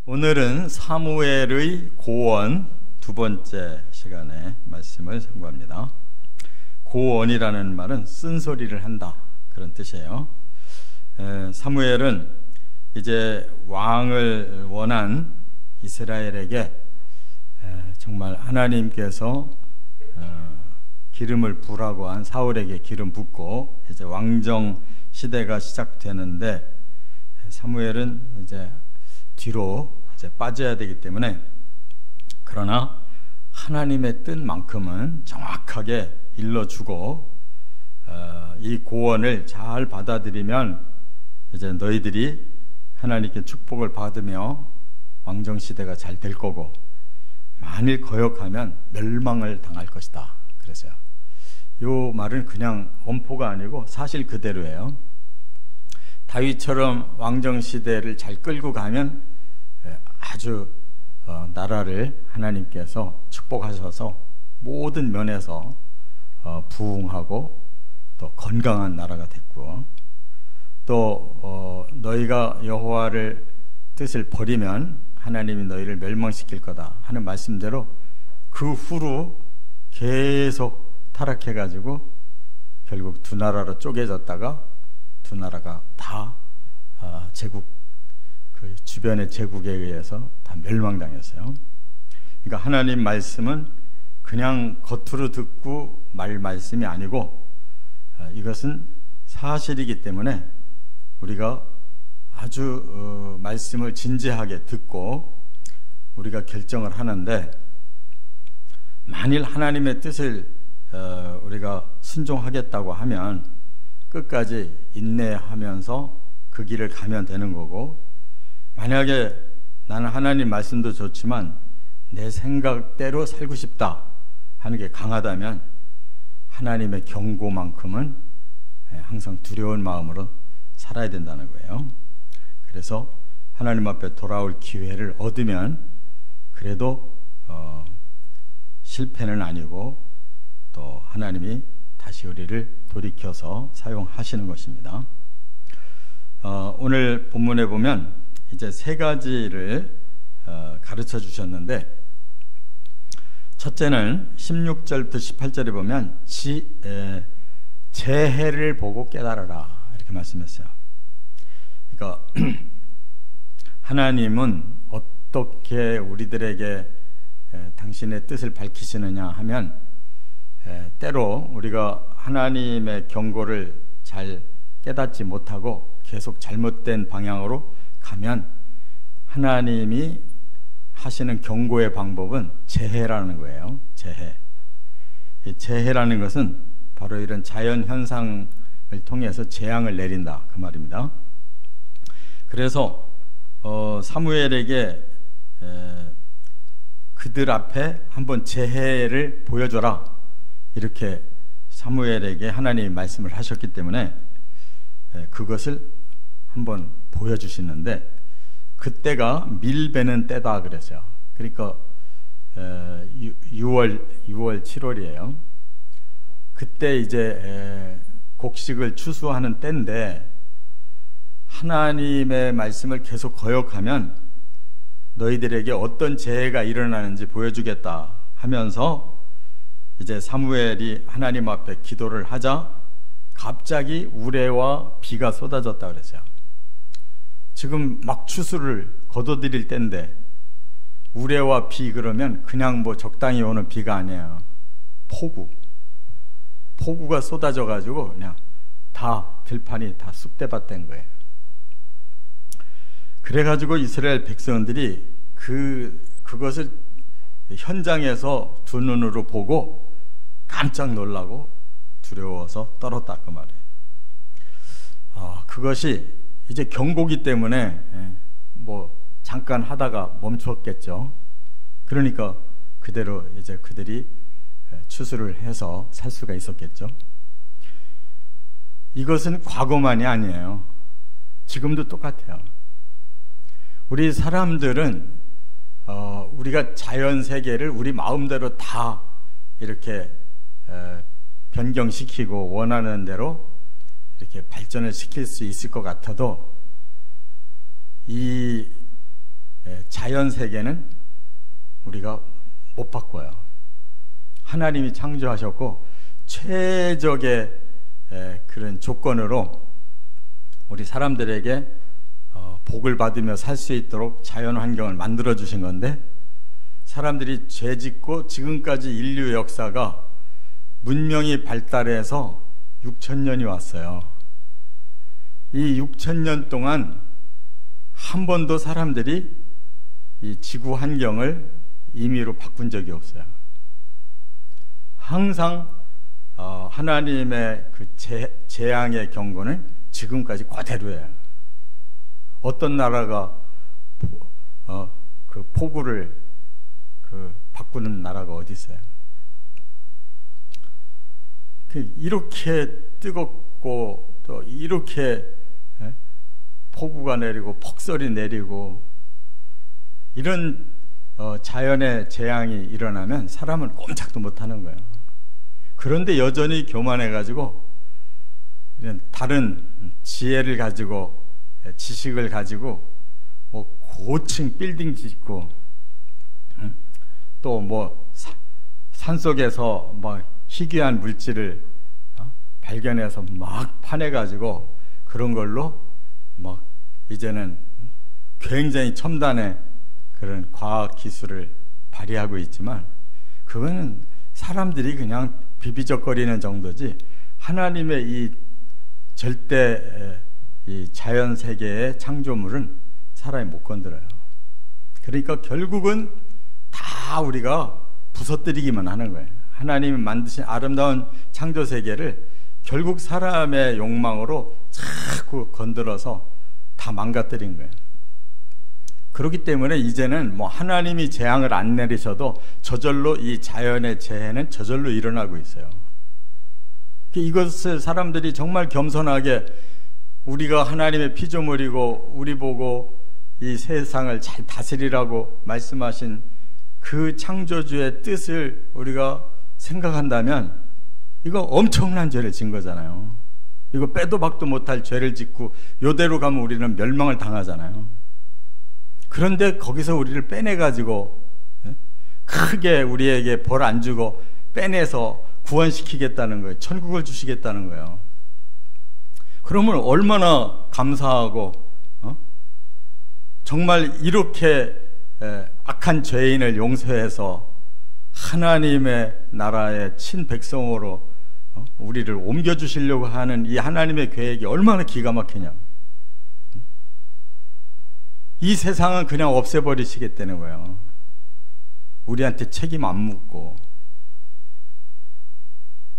오늘은 사무엘의 고원 두 번째 시간에 말씀을 상고합니다. 고원이라는 말은 쓴소리를 한다, 그런 뜻이에요. 사무엘은 이제 왕을 원한 이스라엘에게 정말 하나님께서 기름을 부라고 한 사울에게 기름 붓고 이제 왕정 시대가 시작되는데, 사무엘은 이제 뒤로 이제 빠져야 되기 때문에, 그러나 하나님의 뜻만큼은 정확하게 일러주고, 이 고언을 잘 받아들이면 이제 너희들이 하나님께 축복을 받으며 왕정 시대가 잘 될 거고, 만일 거역하면 멸망을 당할 것이다. 그래서요, 이 말은 그냥 엄포가 아니고 사실 그대로예요. 다윗처럼 왕정 시대를 잘 끌고 가면 아주 나라를 하나님께서 축복하셔서 모든 면에서 부흥하고 또 건강한 나라가 됐고, 또 너희가 여호와를 뜻을 버리면 하나님이 너희를 멸망시킬 거다 하는 말씀대로 그 후로 계속 타락해가지고 결국 두 나라로 쪼개졌다가 두 나라가 다 제국, 그 주변의 제국에 의해서 다 멸망당했어요. 그러니까 하나님 말씀은 그냥 겉으로 듣고 말 말씀이 아니고, 이것은 사실이기 때문에 우리가 아주 말씀을 진지하게 듣고 우리가 결정을 하는데, 만일 하나님의 뜻을 우리가 순종하겠다고 하면 끝까지 인내하면서 그 길을 가면 되는 거고, 만약에 나는 하나님 말씀도 좋지만 내 생각대로 살고 싶다 하는 게 강하다면 하나님의 경고만큼은 항상 두려운 마음으로 살아야 된다는 거예요. 그래서 하나님 앞에 돌아올 기회를 얻으면 그래도 실패는 아니고 또 하나님이 다시 우리를 돌이켜서 사용하시는 것입니다. 오늘 본문에 보면 이제 세 가지를 가르쳐 주셨는데, 첫째는 16절부터 18절에 보면 재해를 보고 깨달아라, 이렇게 말씀했어요. 그러니까 하나님은 어떻게 우리들에게 당신의 뜻을 밝히시느냐 하면, 때로 우리가 하나님의 경고를 잘 깨닫지 못하고 계속 잘못된 방향으로 가면 하나님이 하시는 경고의 방법은 재해라는 거예요. 재해. 이 재해라는 것은 바로 이런 자연 현상을 통해서 재앙을 내린다, 그 말입니다. 그래서 사무엘에게 그들 앞에 한번 재해를 보여줘라, 이렇게 사무엘에게 하나님이 말씀을 하셨기 때문에 그것을 한번 보여주시는데, 그때가 밀베는 때다 그랬어요. 그러니까 6월 7월이에요. 그때 이제 곡식을 추수하는 때인데, 하나님의 말씀을 계속 거역하면 너희들에게 어떤 재해가 일어나는지 보여주겠다 하면서 이제 사무엘이 하나님 앞에 기도를 하자 갑자기 우레와 비가 쏟아졌다 그랬어요. 지금 막 추수를 거둬들일 때인데 우레와 비 그러면 그냥 뭐 적당히 오는 비가 아니에요. 폭우가 쏟아져 가지고 그냥 다 들판이 다 쑥대밭 된 거예요. 그래가지고 이스라엘 백성들이 그것을 현장에서 두 눈으로 보고 깜짝 놀라고 두려워서 떨었다, 그 말이에요. 그것이 이제 경고기 때문에 뭐 잠깐 하다가 멈췄겠죠. 그러니까 그대로 이제 그들이 추수를 해서 살 수가 있었겠죠. 이것은 과거만이 아니에요. 지금도 똑같아요. 우리 사람들은 우리가 자연 세계를 우리 마음대로 다 이렇게 변경시키고 원하는 대로 이렇게 발전을 시킬 수 있을 것 같아도 이 자연 세계는 우리가 못 바꿔요. 하나님이 창조하셨고 최적의 그런 조건으로 우리 사람들에게 복을 받으며 살 수 있도록 자연 환경을 만들어 주신 건데, 사람들이 죄 짓고 지금까지 인류 역사가 문명이 발달해서 6,000년이 왔어요. 이 6,000년 동안 한 번도 사람들이 이 지구 환경을 임의로 바꾼 적이 없어요. 항상 하나님의 그 재앙의 경고는 지금까지 그대로예요. 어떤 나라가 그 폭우를 바꾸는 나라가 어디 있어요? 이렇게 뜨겁고 또 이렇게 폭우가 내리고 폭설이 내리고 이런 자연의 재앙이 일어나면 사람은 꼼짝도 못하는 거예요. 그런데 여전히 교만해가지고 다른 지혜를 가지고 지식을 가지고 뭐 고층 빌딩 짓고 또 뭐 산속에서 막 희귀한 물질을 발견해서 막 파내가지고 그런 걸로 막 이제는 굉장히 첨단의 그런 과학 기술을 발휘하고 있지만, 그거는 사람들이 그냥 비비적거리는 정도지 하나님의 이 절대 이 자연 세계의 창조물은 사람이 못 건드려요. 그러니까 결국은 다 우리가 부서뜨리기만 하는 거예요. 하나님이 만드신 아름다운 창조 세계를 결국 사람의 욕망으로 자꾸 건드려서 다 망가뜨린 거예요. 그렇기 때문에 이제는 뭐 하나님이 재앙을 안 내리셔도 저절로 이 자연의 재해는 저절로 일어나고 있어요. 이것을 사람들이 정말 겸손하게 우리가 하나님의 피조물이고 우리 보고 이 세상을 잘 다스리라고 말씀하신 그 창조주의 뜻을 우리가 생각한다면 이거 엄청난 죄를 진 거잖아요. 이거 빼도 박도 못할 죄를 짓고 요대로 가면 우리는 멸망을 당하잖아요. 그런데 거기서 우리를 빼내가지고 크게 우리에게 벌 안 주고 빼내서 구원시키겠다는 거예요. 천국을 주시겠다는 거예요. 그러면 얼마나 감사하고 정말 이렇게 악한 죄인을 용서해서 하나님의 나라의 친백성으로 우리를 옮겨주시려고 하는 이 하나님의 계획이 얼마나 기가 막히냐. 이 세상은 그냥 없애버리시겠다는 거예요. 우리한테 책임 안 묻고.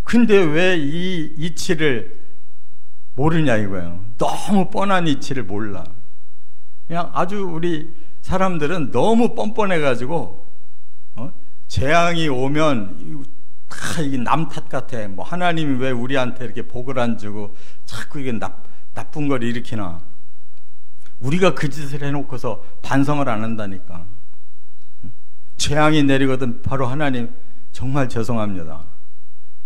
근데 왜 이 이치를 모르냐 이거예요. 너무 뻔한 이치를 몰라. 그냥 아주 우리 사람들은 너무 뻔뻔해가지고 재앙이 오면 다 이게 남 탓 같아. 뭐 하나님이 왜 우리한테 이렇게 복을 안 주고 자꾸 이게 나쁜 걸 일으키나. 우리가 그 짓을 해놓고서 반성을 안 한다니까. 재앙이 내리거든 바로 하나님 정말 죄송합니다.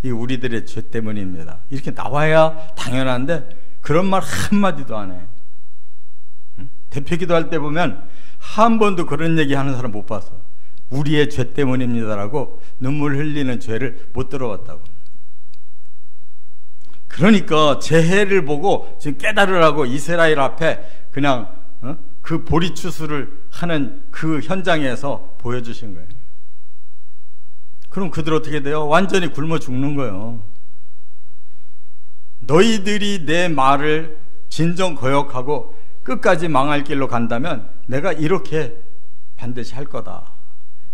이게 우리들의 죄 때문입니다. 이렇게 나와야 당연한데 그런 말 한마디도 안 해. 대표기도 할 때 보면 한 번도 그런 얘기 하는 사람 못 봤어. 우리의 죄 때문입니다라고 눈물 흘리는 죄를 못 들어봤다고. 그러니까 재해를 보고 지금 깨달으라고 이스라엘 앞에 그냥 그 보리추수를 하는 그 현장에서 보여주신 거예요. 그럼 그들 어떻게 돼요? 완전히 굶어 죽는 거예요. 너희들이 내 말을 진정 거역하고 끝까지 망할 길로 간다면 내가 이렇게 반드시 할 거다.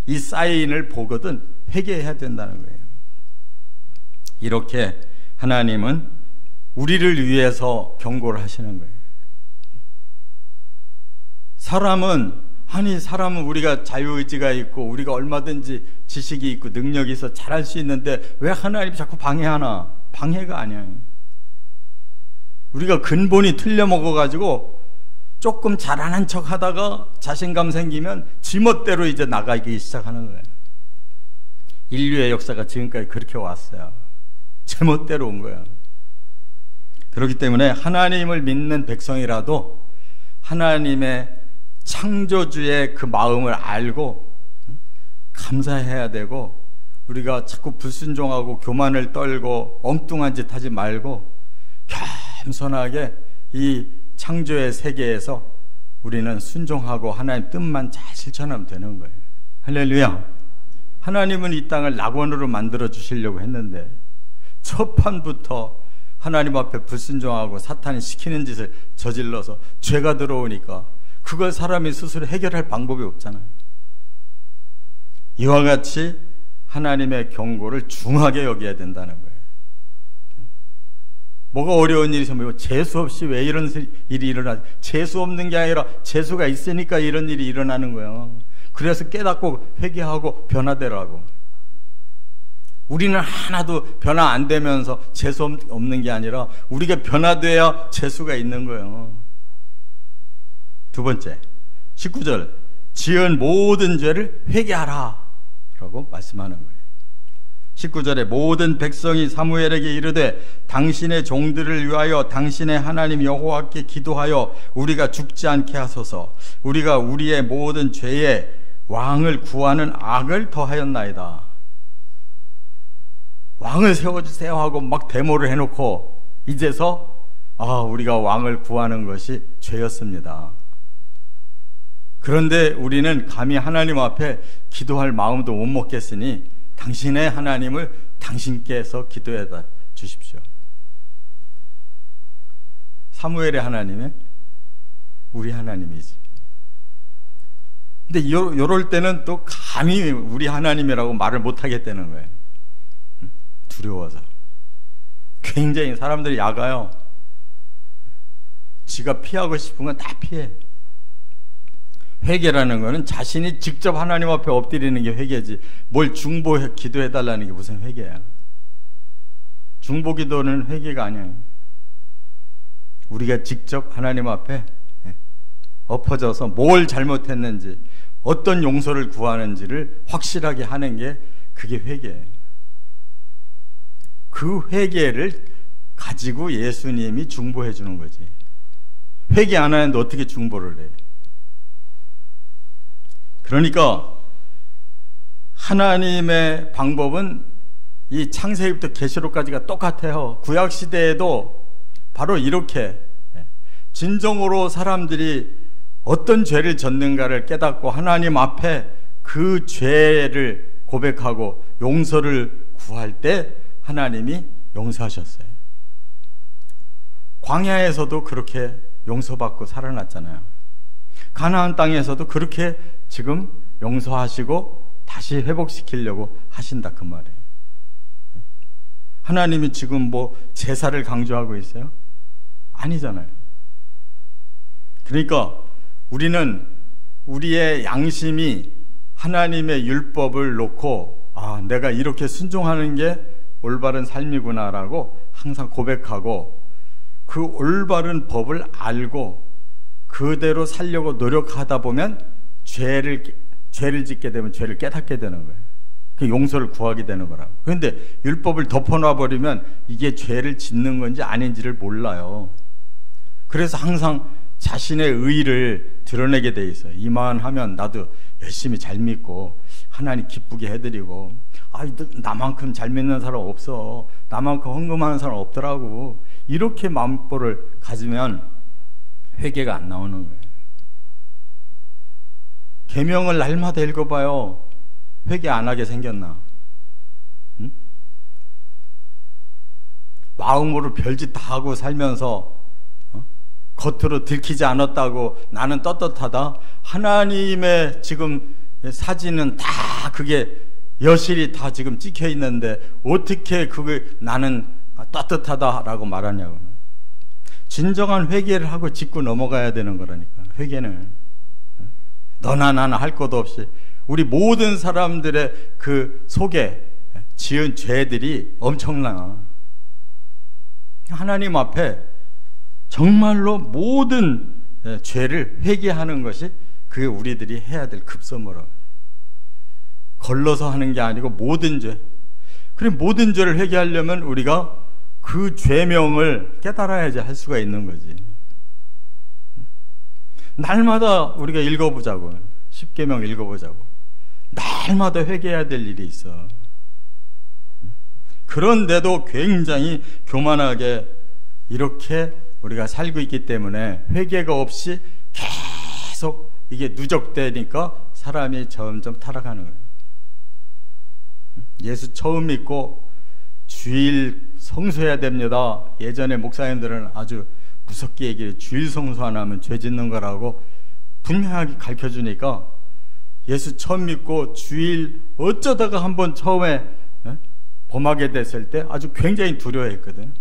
이 사인을 보거든 회개해야 된다는 거예요. 이렇게 하나님은 우리를 위해서 경고를 하시는 거예요. 사람은 우리가 자유의지가 있고 우리가 얼마든지 지식이 있고 능력이 있어 잘할 수 있는데 왜 하나님이 자꾸 방해하나? 방해가 아니에요. 우리가 근본이 틀려먹어가지고 조금 잘하는 척 하다가 자신감 생기면 지멋대로 이제 나가기 시작하는 거예요. 인류의 역사가 지금까지 그렇게 왔어요. 제멋대로 온 거예요. 그렇기 때문에 하나님을 믿는 백성이라도 하나님의 창조주의 그 마음을 알고 감사해야 되고, 우리가 자꾸 불순종하고 교만을 떨고 엉뚱한 짓 하지 말고 겸손하게 이 창조의 세계에서 우리는 순종하고 하나님 뜻만 잘 실천하면 되는 거예요. 할렐루야. 하나님은 이 땅을 낙원으로 만들어 주시려고 했는데 첫 판부터 하나님 앞에 불순종하고 사탄이 시키는 짓을 저질러서 죄가 들어오니까 그걸 사람이 스스로 해결할 방법이 없잖아요. 이와 같이 하나님의 경고를 중하게 여겨야 된다는 거예요. 뭐가 어려운 일이 있으면 재수 없이 왜 이런 일이 일어나지? 재수 없는 게 아니라 재수가 있으니까 이런 일이 일어나는 거예요. 그래서 깨닫고 회개하고 변화되라고. 우리는 하나도 변화 안 되면서 재수 없는 게 아니라 우리가 변화돼야 재수가 있는 거예요. 두 번째, 19절, 지은 모든 죄를 회개하라 라고 말씀하는 거예요. 19절에 모든 백성이 사무엘에게 이르되 당신의 종들을 위하여 당신의 하나님 여호와께 기도하여 우리가 죽지 않게 하소서. 우리가 우리의 모든 죄에 왕을 구하는 악을 더하였나이다. 왕을 세워주세요 하고 막 데모를 해놓고 이제서 우리가 왕을 구하는 것이 죄였습니다. 그런데 우리는 감히 하나님 앞에 기도할 마음도 못 먹겠으니 당신의 하나님을 당신께서 기도해다 주십시오. 사무엘의 하나님은 우리 하나님이지. 근데 요럴 때는 또 감히 우리 하나님이라고 말을 못 하겠다는 거예요. 두려워서. 굉장히 사람들이 약아요. 지가 피하고 싶은 건 다 피해. 회개라는 거는 자신이 직접 하나님 앞에 엎드리는 게 회개지, 뭘 중보 기도해달라는 게 무슨 회개야. 중보 기도는 회개가 아니에요. 우리가 직접 하나님 앞에 엎어져서 뭘 잘못했는지, 어떤 용서를 구하는지를 확실하게 하는 게 그게 회개예요. 그 회개를 가지고 예수님이 중보해 주는 거지. 회개 안 하는데 어떻게 중보를 해? 그러니까 하나님의 방법은 이 창세기부터 계시록까지가 똑같아요. 구약 시대에도 바로 이렇게 진정으로 사람들이 어떤 죄를 졌는가를 깨닫고 하나님 앞에 그 죄를 고백하고 용서를 구할 때 하나님이 용서하셨어요. 광야에서도 그렇게 용서받고 살아났잖아요. 가나안 땅에서도 그렇게 지금 용서하시고 다시 회복시키려고 하신다 그 말이에요. 하나님이 지금 뭐 제사를 강조하고 있어요? 아니잖아요. 그러니까 우리는 우리의 양심이 하나님의 율법을 놓고 내가 이렇게 순종하는 게 올바른 삶이구나라고 항상 고백하고 그 올바른 법을 알고 그대로 살려고 노력하다 보면 죄를 짓게 되면 죄를 깨닫게 되는 거예요. 그 용서를 구하게 되는 거라고. 그런데 율법을 덮어놔 버리면 이게 죄를 짓는 건지 아닌지를 몰라요. 그래서 항상 자신의 의의를 드러내게 돼 있어요. 이만하면 나도 열심히 잘 믿고 하나님 기쁘게 해드리고, 나만큼 잘 믿는 사람 없어, 나만큼 헌금하는 사람 없더라고, 이렇게 마음보를 가지면 회개가 안 나오는 거예요. 계명을 날마다 읽어봐요. 회개 안 하게 생겼나? 응? 마음으로 별짓 다 하고 살면서 겉으로 들키지 않았다고 나는 떳떳하다? 하나님의 지금 사진은 다 그게 여실히 다 지금 찍혀 있는데 어떻게 그게 나는 떳떳하다라고 말하냐고. 진정한 회개를 하고 짚고 넘어가야 되는 거라니까. 회개는 너나 나나 할 것도 없이 우리 모든 사람들의 그 속에 지은 죄들이 엄청나. 하나님 앞에 정말로 모든 죄를 회개하는 것이 그게 우리들이 해야 될 급선무라. 걸러서 하는 게 아니고 모든 죄. 그래, 모든 죄를 회개하려면 우리가 그 죄명을 깨달아야지 할 수가 있는 거지. 날마다 우리가 읽어보자고. 십계명 읽어보자고. 날마다 회개해야 될 일이 있어. 그런데도 굉장히 교만하게 이렇게 우리가 살고 있기 때문에 회개가 없이 계속 이게 누적되니까 사람이 점점 타락하는 거예요. 예수 처음 믿고 주일 성수해야 됩니다. 예전에 목사님들은 아주 무섭게 얘기해요. 주일 성수 안 하면 죄 짓는 거라고 분명하게 가르쳐주니까 예수 처음 믿고 주일 어쩌다가 한번 처음에 범하게 됐을 때 아주 굉장히 두려워했거든.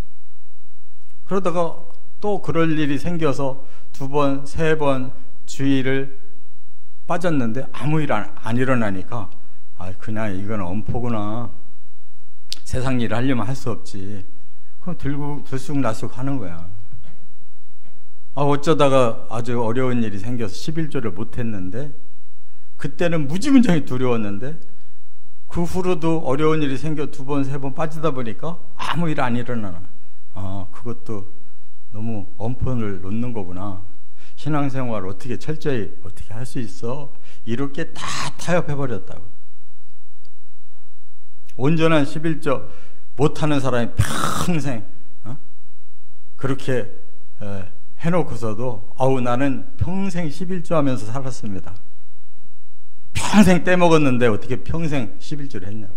그러다가 또 그럴 일이 생겨서 2번, 3번 주일을 빠졌는데 아무 일 안 일어나니까 그냥 이건 엄포구나. 세상 일을 하려면 할 수 없지. 그럼 들쑥날쑥 하는 거야. 어쩌다가 아주 어려운 일이 생겨서 11조를 못했는데 그때는 무지문정이 두려웠는데 그 후로도 어려운 일이 생겨 2번, 3번 빠지다 보니까 아무 일 안 일어나나. 그것도 너무 엄포를 놓는 거구나. 신앙생활 어떻게 철저히 어떻게 할 수 있어? 이렇게 다 타협해버렸다고. 온전한 11조 못하는 사람이 평생 그렇게 해놓고서도 나는 평생 11조 하면서 살았습니다. 평생 떼먹었는데 어떻게 평생 11조를 했냐고.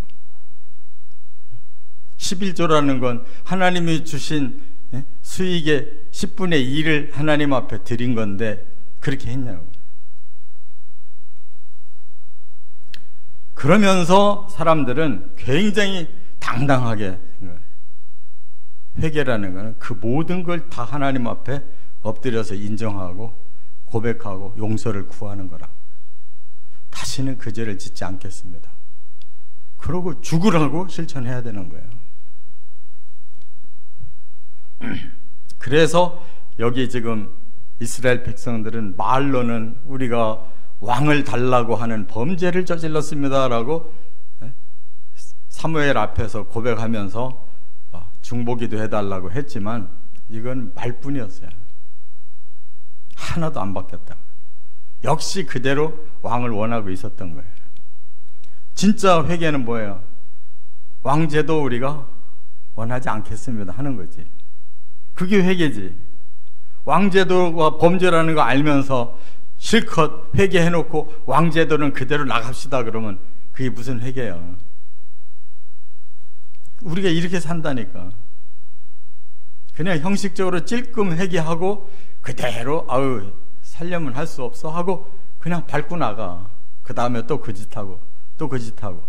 11조라는 건 하나님이 주신 수익의 10분의 1을 하나님 앞에 드린 건데 그렇게 했냐고. 그러면서 사람들은 굉장히 당당하게 생각해요. 회개라는 것은 그 모든 걸 다 하나님 앞에 엎드려서 인정하고 고백하고 용서를 구하는 거라. 다시는 그 죄를 짓지 않겠습니다. 그러고 죽으라고 실천해야 되는 거예요. 그래서 여기 지금 이스라엘 백성들은 말로는 우리가 왕을 달라고 하는 범죄를 저질렀습니다라고 사무엘 앞에서 고백하면서 중보기도 해달라고 했지만 이건 말뿐이었어요. 하나도 안 바뀌었다. 역시 그대로 왕을 원하고 있었던 거예요. 진짜 회개는 뭐예요? 왕제도 우리가 원하지 않겠습니다 하는 거지. 그게 회개지. 왕제도가 범죄라는 거 알면서 실컷 회개해놓고 왕제도는 그대로 나갑시다 그러면 그게 무슨 회개예요? 우리가 이렇게 산다니까. 그냥 형식적으로 찔끔 회개하고 그대로 살려면 할 수 없어 하고 그냥 밟고 나가. 그 다음에 또 그 짓하고 또 그 짓하고.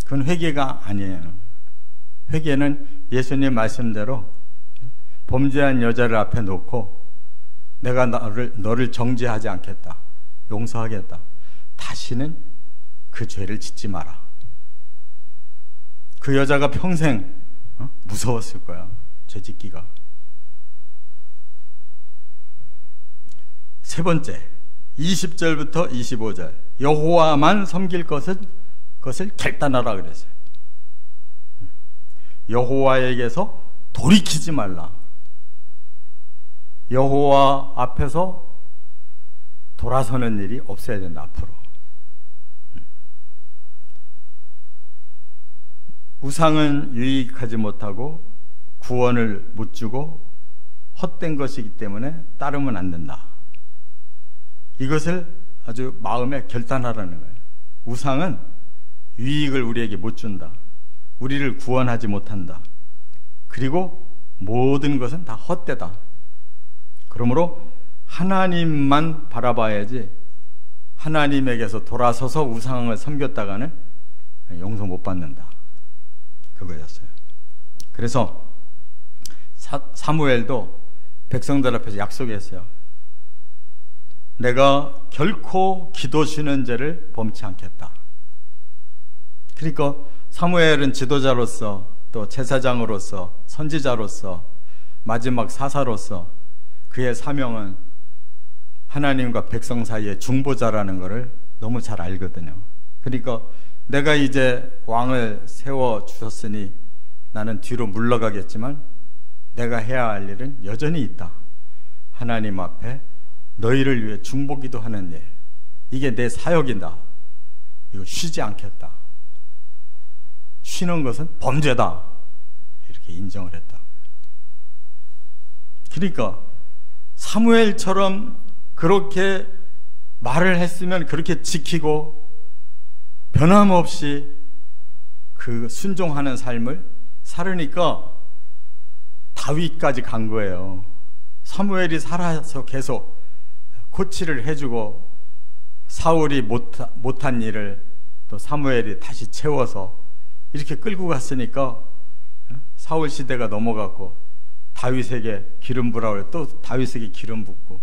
그건 회개가 아니에요. 회개는 예수님 말씀대로 범죄한 여자를 앞에 놓고 내가 너를 정죄하지 않겠다. 용서하겠다. 다시는 그 죄를 짓지 마라. 그 여자가 평생 무서웠을 거야. 죄 짓기가. 세 번째 20절부터 25절 여호와만 섬길 것을 결단하라 그랬어요. 여호와에게서 돌이키지 말라. 여호와 앞에서 돌아서는 일이 없어야 된다. 앞으로. 우상은 유익하지 못하고 구원을 못 주고 헛된 것이기 때문에 따르면 안 된다. 이것을 아주 마음에 결단하라는 거예요. 우상은 유익을 우리에게 못 준다. 우리를 구원하지 못한다. 그리고 모든 것은 다 헛되다. 그러므로 하나님만 바라봐야지 하나님에게서 돌아서서 우상을 섬겼다가는 용서 못 받는다. 그거였어요. 그래서 사무엘도 백성들 앞에서 약속했어요. 내가 결코 기도 쉬는 죄를 범치 않겠다. 그러니까 사무엘은 지도자로서 또 제사장으로서 선지자로서 마지막 사사로서 그의 사명은 하나님과 백성 사이의 중보자라는 것을 너무 잘 알거든요. 그러니까 내가 이제 왕을 세워주셨으니 나는 뒤로 물러가겠지만 내가 해야 할 일은 여전히 있다. 하나님 앞에 너희를 위해 중보기도 하는 일, 이게 내 사역이다. 이거 쉬지 않겠다. 쉬는 것은 범죄다. 이렇게 인정을 했다. 그러니까 사무엘처럼 그렇게 말을 했으면 그렇게 지키고 변함없이 그 순종하는 삶을 살으니까 다윗까지 간 거예요. 사무엘이 살아서 계속 코치를 해주고 사울이 못한 일을 또 사무엘이 다시 채워서 이렇게 끌고 갔으니까 사울 시대가 넘어갔고 다윗에게 기름 부라고 또 다윗에게 기름 붓고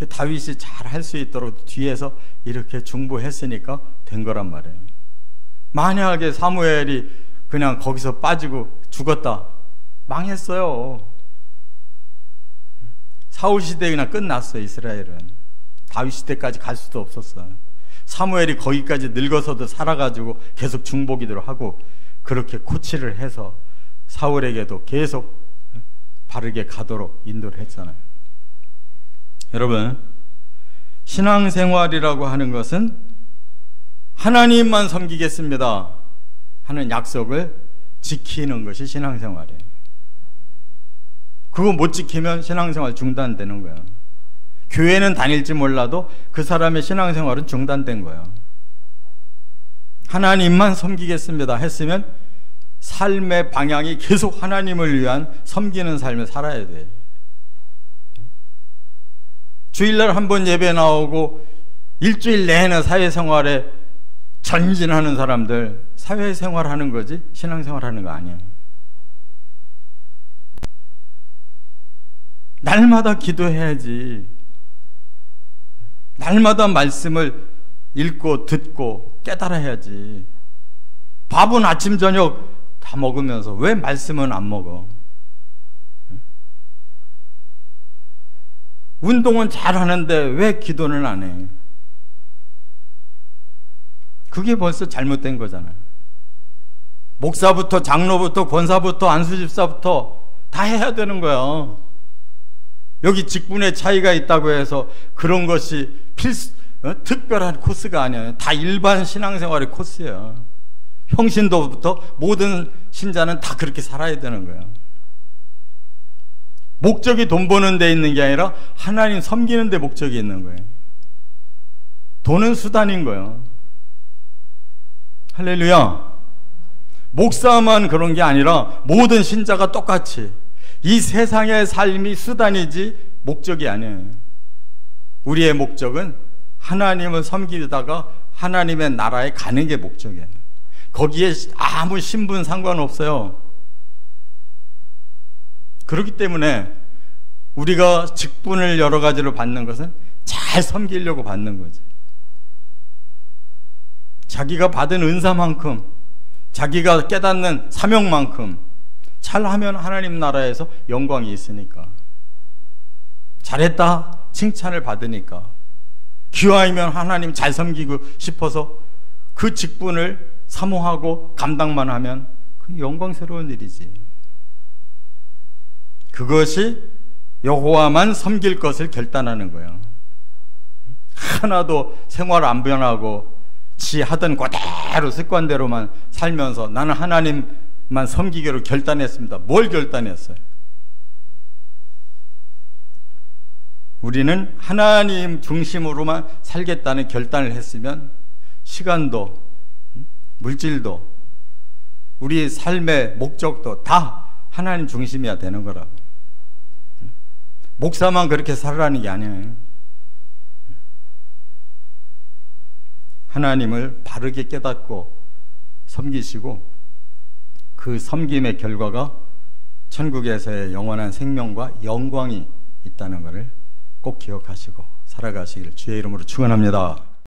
다윗이 잘 할 수 있도록 뒤에서 이렇게 중보했으니까 된 거란 말이에요. 만약에 사무엘이 그냥 거기서 빠지고 죽었다, 망했어요. 사울 시대 그냥 끝났어요. 이스라엘은 다윗 시대까지 갈 수도 없었어요. 사무엘이 거기까지 늙어서도 살아가지고 계속 중보기도를 하고 그렇게 코치를 해서 사울에게도 계속 바르게 가도록 인도를 했잖아요. 여러분, 신앙생활이라고 하는 것은 하나님만 섬기겠습니다 하는 약속을 지키는 것이 신앙생활이에요. 그거 못 지키면 신앙생활 중단되는 거예요. 교회는 다닐지 몰라도 그 사람의 신앙생활은 중단된 거예요. 하나님만 섬기겠습니다 했으면 삶의 방향이 계속 하나님을 위한 섬기는 삶을 살아야 돼요. 주일날 한 번 예배 나오고 일주일 내내 사회생활에 전진하는 사람들, 사회생활하는 거지 신앙생활하는 거 아니에요. 날마다 기도해야지. 날마다 말씀을 읽고 듣고 깨달아야지. 밥은 아침 저녁 다 먹으면서 왜 말씀은 안 먹어? 운동은 잘하는데 왜 기도는 안 해? 그게 벌써 잘못된 거잖아요. 목사부터 장로부터 권사부터 안수집사부터 다 해야 되는 거야. 여기 직분의 차이가 있다고 해서 그런 것이 특별한 코스가 아니에요. 다 일반 신앙생활의 코스예요. 평신도부터 모든 신자는 다 그렇게 살아야 되는 거예요. 목적이 돈 버는 데 있는 게 아니라 하나님 섬기는 데 목적이 있는 거예요. 돈은 수단인 거예요. 할렐루야. 목사만 그런 게 아니라 모든 신자가 똑같이 이 세상의 삶이 수단이지 목적이 아니에요. 우리의 목적은 하나님을 섬기다가 하나님의 나라에 가는 게 목적이에요. 거기에 아무 신분 상관없어요. 그렇기 때문에 우리가 직분을 여러 가지로 받는 것은 잘 섬기려고 받는 거지. 자기가 받은 은사만큼, 자기가 깨닫는 사명만큼 잘하면 하나님 나라에서 영광이 있으니까, 잘했다 칭찬을 받으니까, 기왕이면 하나님 잘 섬기고 싶어서 그 직분을 사모하고 감당만 하면 그 영광스러운 일이지. 그것이 여호와만 섬길 것을 결단하는 거예요. 하나도 생활 안 변하고 지 하던 그대로 습관대로만 살면서 나는 하나님만 섬기기로 결단했습니다. 뭘 결단했어요? 우리는 하나님 중심으로만 살겠다는 결단을 했으면 시간도 물질도 우리 삶의 목적도 다 하나님 중심이어야 되는 거라고. 목사만 그렇게 살아라는 게 아니에요. 하나님을 바르게 깨닫고 섬기시고 그 섬김의 결과가 천국에서의 영원한 생명과 영광이 있다는 것을 꼭 기억하시고 살아가시길 주의 이름으로 축원합니다.